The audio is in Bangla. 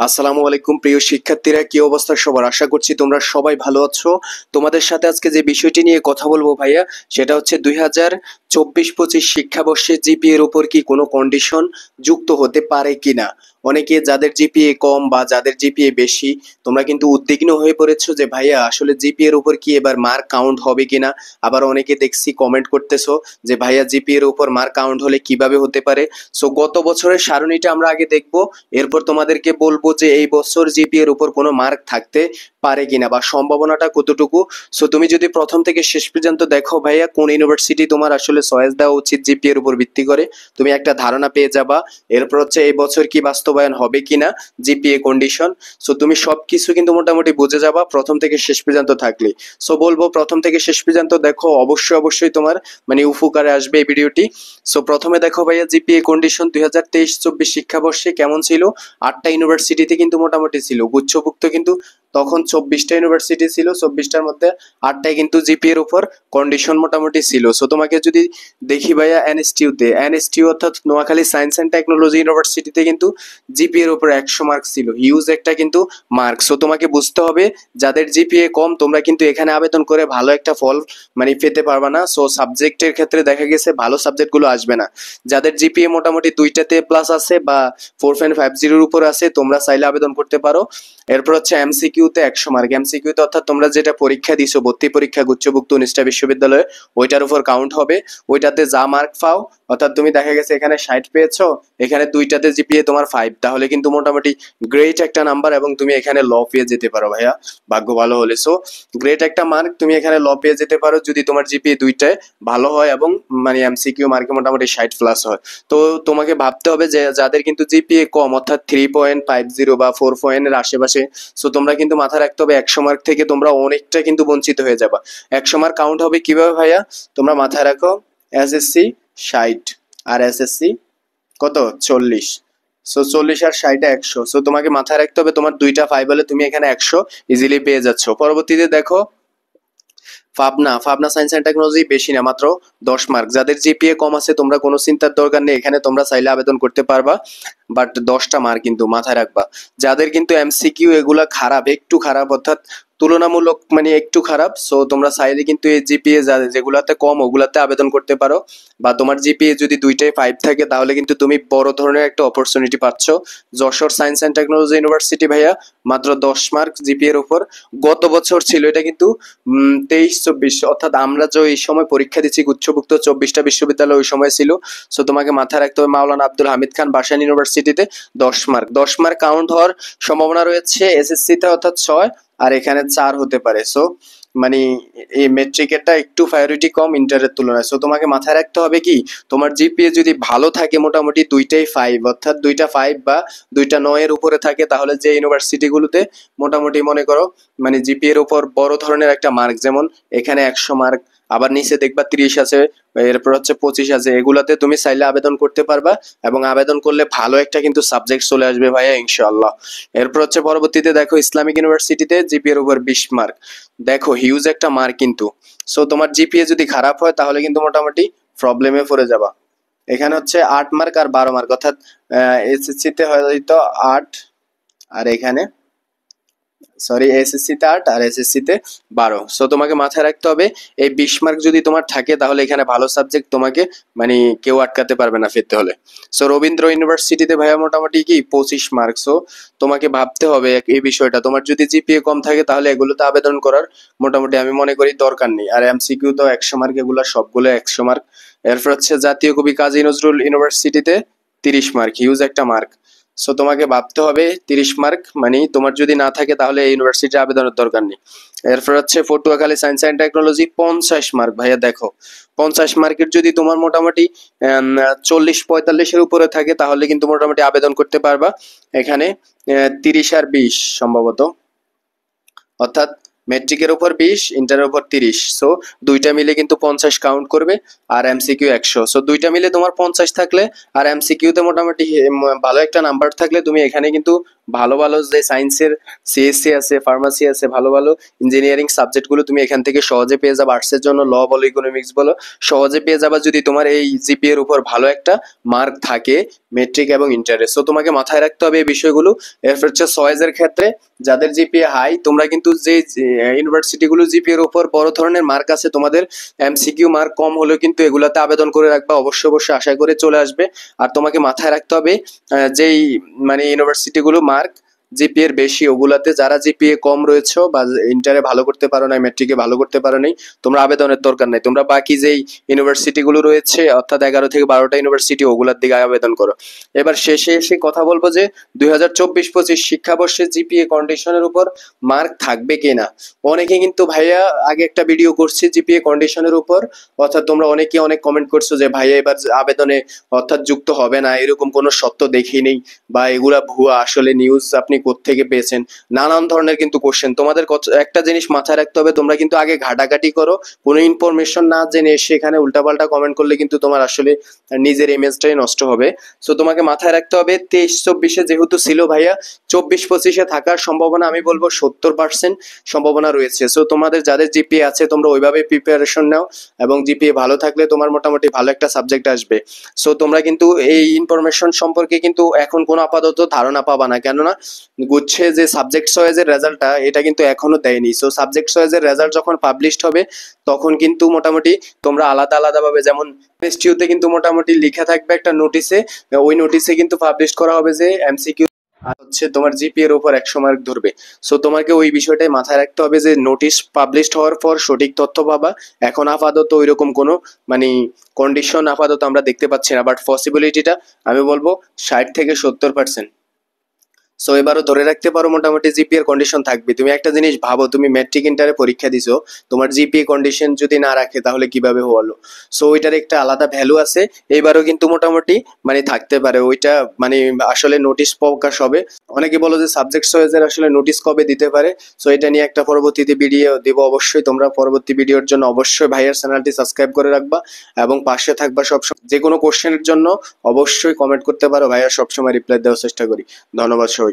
আসসালামু আলাইকুম প্রিয় শিক্ষার্থীরা, কি অবস্থা সবার? আশা করছি তোমরা সবাই ভালো আছো। তোমাদের সাথে আজকে যে বিষয়টি নিয়ে কথা বলবো ভাইয়া, সেটা হচ্ছে 2024-25 শিক্ষাবর্ষে জিপিএ এর উপর কি কোনো কন্ডিশন যুক্ত হতে পারে কিনা। অনেকে যাদের জিপিএ কম বা যাদের জিপিএ বেশি, তোমরা কিন্তু উদ্বিগ্ন হয়ে পড়েছো যে ভাইয়া আসলে জিপিএ এর উপর কি এবার মার্ক কাউন্ট হবে কিনা। আবার অনেকে দেখছি কমেন্ট করতেছো যে ভাইয়া জিপিএ এর উপর মার্ক কাউন্ট হলে কিভাবে হতে পারে। সো গত বছরের সারণীটা আমরা আগে দেখবো, এরপর তোমাদেরকে বলবো যে এই বছর জিপিএ এর উপর কোনো মার্ক থাকতে পারে কিনা বা সম্ভাবনাটা কতটুকু। সো তুমি যদি প্রথম থেকে শেষ পর্যন্ত দেখো ভাইয়া, কোন ইউনিভার্সিটি তোমার আসলে চয়েস দেওয়া উচিত জিপিএ এর উপর ভিত্তি করে, তুমি একটা ধারণা পেয়ে যাবা। এরপর হচ্ছে এই বছর কি বাস্তবায়ন হবে কিনা জিপিএ কন্ডিশন। সো তুমি সবকিছু কিন্তু মোটামুটি বুঝে যাবা প্রথম থেকে শেষ পর্যন্ত থাকলে। সো বলবো প্রথম থেকে শেষ পর্যন্ত দেখো, অবশ্যই অবশ্যই তোমার মানে উপকারে আসবে এই ভিডিওটি। সো প্রথমে দেখো ভাইয়া, জিপিএ কন্ডিশন 2023-24 শিক্ষাবর্ষে কেমন ছিল। 8টা ইউনিভার্সিটিতে কিন্তু মোটামুটি ছিল গুচ্ছভুক্ত, কিন্তু তখন 24টা ইউনিভার্সিটি ছিল, 24টার মধ্যে 8টায় কিন্তু জিপিএ এর উপর কন্ডিশন মোটামুটি ছিল। সো তোমাকে যদি দেখি ভাইয়া, এনএসটিউ অর্থাৎ নোয়াখালী সায়েন্স অ্যান্ড টেকনোলজি ইউনিভার্সিটিতে কিন্তু জিপিএ এর উপর 100 মার্ক ছিল, হিউজ একটা কিন্তু মার্ক। সো তোমাকে বুঝতে হবে যাদের জিপিএ কম, তোমরা কিন্তু এখানে আবেদন করে ভালো একটা ফল মানে পেতে পারবা না। সো সাবজেক্টের ক্ষেত্রে দেখা গেছে ভালো সাবজেক্টগুলো আসবে না। যাদের জিপিএ মোটামুটি দুইটাতে প্লাস আছে বা 4.50 উপর আছে, তোমরা চাইলে আবেদন করতে পারো। এরপর হচ্ছে এমসিকিউতে 100 মার্ক, এমসিকিউতে অর্থাৎ তোমরা যেটা পরীক্ষা দিছো, ভর্তি পরীক্ষা গুচ্ছভুক্ত 19টা বিশ্ববিদ্যালয়ে, ওইটার উপর কাউন্ট হবে। ওইটাতে যা মার্ক পাও, অর্থাৎ তুমি দেখা গেছে এখানে 60 পেয়েছো, এখানে দুইটাতে জিপিএ তোমার 5, তাহলে কিন্তু মোটামুটি গ্রেট একটা নাম্বার এবং তুমি এখানে ল পেয়ে যেতে পারো ভাইয়া, ভাগ্য ভালো হলে। সো গ্রেট একটা মার্ক, তুমি এখানে ল পেয়ে যেতে পারো যদি তোমার জিপিএ দুইটায় ভালো হয় এবং মানে এমসিকিউ মার্কে মোটামুটি 60 প্লাস হয়। তো তোমাকে ভাবতে হবে যে যাদের কিন্তু জিপিএ কম অর্থাৎ 3.50 বা 4 পয়েন্টের আশেপাশে, সো তোমরা কিন্তু মাথায় রাখতে হবে 100 মার্ক থেকে তোমরা অনেকটা কিন্তু বঞ্চিত হয়ে যাবা। 100 মার্ক কাউন্ট হবে কিভাবে ভাইয়া, তোমরা মাথায় রাখো এসএসসি 60 আর এসএসসি কত 40। সো 40 আর 60 100। সো তোমাকে মাথায় রাখতে হবে তোমার দুইটা 5 হলে তুমি এখানে 100 ইজিলি পেয়ে যাচ্ছ। পরবর্তীতে দেখো পাবনা সায়েন্স অ্যান্ড টেকনোলজি বেশি না, মাত্র 10 মার্ক। যাদের জিপিএ কম আছে তোমরা কোনো চিন্তার দরকার নেই, এখানে তোমরা চাইলে আবেদন করতে পারবা, বাট 10টা মার্ক কিন্তু মাথায় রাখবা। যাদের কিন্তু এমসিকিউ এগুলা খারাপ, একটু খারাপ অর্থাৎ তুলনামূলক মানে একটু খারাপ, সো তোমরা চাইলে কিন্তু এই জিপিএ যেগুলাতে কম ওগুলাতে আবেদন করতে পারো। বা তোমার জিপিএ যদি দুইটাই 5 থাকে তাহলে কিন্তু তুমি বড় ধরনের একটা অপরচুনিটি পাচ্ছ। Jessore science and technology university ভাইয়া মাত্র 10 মার্ক জিপিএ এর উপর। গত বছর ছিল এটা কিন্তু 23-24, অর্থাৎ আমরা যে এই সময় পরীক্ষা দিচ্ছি গুচ্ছভুক্ত 24টা বিশ্ববিদ্যালয় ওই সময় ছিল। সো তোমাকে মাথায় রাখতে হবে মাওলানা আব্দুল হামিদ খান ভাসানী ইউনিভার্সিটিতে 10 মার্ক কাউন্ট হওয়ার সম্ভাবনা রয়েছে। এসএসসিতে অর্থাৎ 6 আর এখানে 4 হতে পারে। সো মানে এই মেট্রিকেরটা একটু প্রায়োরিটি কম ইন্টারের তুলনায়। সো তোমাকে মাথায় রাখতে হবে কি, তোমার জিপিএ যদি ভালো থাকে মোটামুটি দুইটাই 5 অর্থাৎ দুইটা 5 বা দুইটা 9 এর উপরে থাকে, তাহলে যে ইউনিভার্সিটিগুলোতে মোটামুটি মনে করো মানে জিপিএ এর উপর বড় ধরনের একটা মার্ক, যেমন এখানে 100 মার্ক, আবার নিচে দেখবা 30 আছে, এরপর হচ্ছে 25 আছে, এগুলাতে তুমি চাইলে আবেদন করতে পারবা এবং আবেদন করলে ভালো একটা কিন্তু সাবজেক্ট চলে আসবে ভাইয়া ইনশাআল্লাহ। এরপর হচ্ছে পরবর্তীতে দেখো ইসলামিক ইউনিভার্সিটিতে জিপিএ এর উপর 20 মার্ক, দেখো হিউজ একটা মার্ক কিন্তু। সো তোমার জিপিএ যদি খারাপ হয় তাহলে কিন্তু মোটামুটি প্রবলেমে পড়ে যাবা। এখানে হচ্ছে 8 মার্ক আর 12 মার্ক, অর্থাৎ এসএসসি তে হয়তো 8 আর এখানে সরি এসএসসি তে 8 আর এসএসসি তে 12। সো তোমাকে মাথায় রাখতে হবে এই 20 মার্ক যদি তোমার থাকে তাহলে এখানে ভালো সাবজেক্ট তোমাকে মানে কেউ আটকাতে পারবে না ফিরতে হলে। সো রবীন্দ্র ইউনিভার্সিটিতে ভাইয়া মোটামুটি কি 25 মার্ক। সো তোমাকে ভাবতে হবে এই বিষয়টা, তোমার যদি জিপিএ কম থাকে তাহলে এগুলোতে আবেদন করার মোটামুটি আমি মনে করি দরকার নেই। আর এমসিকিউ তো 100 মার্ক, এগুলো সবগুলো 100 মার্ক। এরপর হচ্ছে জাতীয় কবি কাজী নজরুল ইউনিভার্সিটিতে 30 মার্ক, হিউজ একটা মার্ক। সো তোমাকে ভাবতে হবে 30 মার্ক মানে তোমার যদি না থাকে তাহলে এই ইউনিভার্সিটি আবেদনের দরকার নেই। এরপর হচ্ছে Patuakhali science and technology 50 mark ভাইয়া, দেখো 50 মার্কের যদি তোমার মোটামুটি 40-45 এর উপরে থাকে তাহলে কিন্তু মোটামুটি আবেদন করতে পারবা। এখানে 30 আর 20 সম্ভবত, অর্থাৎ মেট্রিকের উপর 20, ইন্টারের উপর 30। সো দুইটা মিলে কিন্তু 50 কাউন্ট করবে আর এমসিকিউ 100। সো দুইটা মিলে তোমার 50 থাকলে আর এমসিকিউতে মোটামুটি ভালো একটা নাম্বার থাকলে তুমি এখানে কিন্তু ভালো ভালো যে সায়েন্সের সিএসসি আছে, ফার্মাসি আছে, ভালো ভালো ইঞ্জিনিয়ারিং সাবজেক্টগুলো তুমি এখান থেকে সহজে পেয়ে যাবে। আর্টসের জন্য ল বলো, ইকোনমিক্স বলো, সহজে পেয়ে যাবে যদি তোমার এই জিপিএ এর উপর ভালো একটা মার্ক থাকে মেট্রিক এবং ইন্টারে। সো তোমাকে মাথায় রাখতে হবে এই বিষয়গুলো। এরপর হচ্ছে চয়েসের ক্ষেত্রে যাদের জিপিএ হাই, তোমরা কিন্তু যে ইউনিভার্সিটিগুলো জিপিএ এর উপর বড় ধরনের মার্ক আছে, তোমাদের এমসিকিউ মার্ক কম হলেও কিন্তু এগুলাতে আবেদন করে রাখবা, অবশ্যই অবশ্যই আশা করে চলে আসবে। আর তোমাকে মাথায় রাখতে হবে যেই মানে ইউনিভার্সিটিগুলো মার্ক জিপিএ এর বেশি, ওগুলাতে যারা জিপিএ কম রয়েছে বা ইন্টারে ভালো করতে পারো নাই, মেট্রিকে ভালো করতে পারো নাই, তোমরা আবেদনের দরকার নাই। তোমরা বাকি যেই ইউনিভার্সিটিগুলো রয়েছে অর্থাৎ 11 থেকে 12টা ইউনিভার্সিটি, ওগুলার দিকে আবেদন করো। এবার শেষে এসে কথা বলবো যে 2024-25 শিক্ষাবর্ষে জিপিএ কন্ডিশনের উপর মার্ক থাকবে কিনা। অনেকে কিন্তু ভাইয়া আগে একটা ভিডিও করছি জিপিএ কন্ডিশনের উপর, অর্থাৎ তোমরা অনেকে অনেক কমেন্ট করছো যে ভাইয়া এবার আবেদনে অর্থাৎ যুক্ত হবে না, এরকম কোনো সত্য দেখি নেই বা এগুলা ভুয়া, আসলে নিউজ আপনি কোত্থেকে পেয়েছেন, নানান ধরনের কিন্তু কোশ্চেন। তোমাদের একটা জিনিস মাথায় রাখতে হবে, তোমরা কিন্তু আগে ঘাটাঘাটি করো, কোনো ইনফরমেশন না জেনে এসে এখানে উল্টাপাল্টা কমেন্ট করলে কিন্তু তোমার আসলে নিজের ইমেজটাই নষ্ট হবে। সো তোমাকে মাথায় রাখতে হবে 23-24-এ যেহেতু ছিল ভাইয়া, 24-25-এ থাকার সম্ভাবনা আমি বলবো 70% সম্ভাবনা রয়েছে। সো তোমাদের যাদের জিপিএ আছে তোমরা ওইভাবে প্রিপারেশন নাও, এবং জিপিএ ভালো থাকলে তোমার মোটামুটি ভালো একটা সাবজেক্ট আসবে। সো তোমরা কিন্তু এই ইনফরমেশন সম্পর্কে কিন্তু এখন কোনো আপাতত ধারণা পাবা না, কেননা গুচ্ছে যে সাবজেক্ট চয়েসের রেজাল্টটা এটা কিন্তু এখনো দেয়নি। সো সাবজেক্ট চয়েসের রেজাল্ট যখন পাবলিশড হবে তখন কিন্তু মোটামুটি তোমরা আলাদা আলাদা ভাবে, যেমন এমএসটিউতে কিন্তু মোটামুটি লেখা থাকবে একটা নোটিশে, ওই নোটিশে কিন্তু পাবলিশ করা হবে যে এমসিকিউ আর হচ্ছে তোমার জিপিএ এর উপর 100 মার্ক ধরবে। সো তোমাকে ওই বিষয়টাই মাথায় রাখতে হবে যে নোটিশ পাবলিশড হওয়ার পর সঠিক তথ্য পাবা। এখন আপাতত ওইরকম কোনো মানে কন্ডিশন আপাতত আমরা দেখতে পাচ্ছি না, বাট পসিবিলিটিটা আমি বলবো 60 থেকে 70%। সো এবারও ধরে রাখতে পারো মোটামুটি জিপিএর কন্ডিশন থাকবে। তুমি একটা জিনিস ভাবো, তুমি ম্যাট্রিক ইন্টারে পরীক্ষা দিছো, তোমার জিপিএ কন্ডিশন যদি না রাখে তাহলে কিভাবে হলো। সো ওইটার একটা আলাদা ভ্যালু আছে। এইবারও কিন্তু মোটামুটি মানে থাকতে পারে ওইটা, মানে আসলে নোটিশ প্রকাশ হবে। অনেকে বলো যে সাবজেক্ট চয়েসের আসলে নোটিশ কবে দিতে পারে। সো এটা নিয়ে একটা পরবর্তীতে ভিডিও দিব অবশ্যই। তোমরা পরবর্তী ভিডিওর জন্য অবশ্যই ভাইয়ের চ্যানেলটি সাবস্ক্রাইব করে রাখবা এবং পাশে থাকবা সবসময়। যে কোনো কোশ্চেনের জন্য অবশ্যই কমেন্ট করতে পারো, ভাইয়া সবসময় রিপ্লাই দেওয়ার চেষ্টা করি। ধন্যবাদ সবাইকে।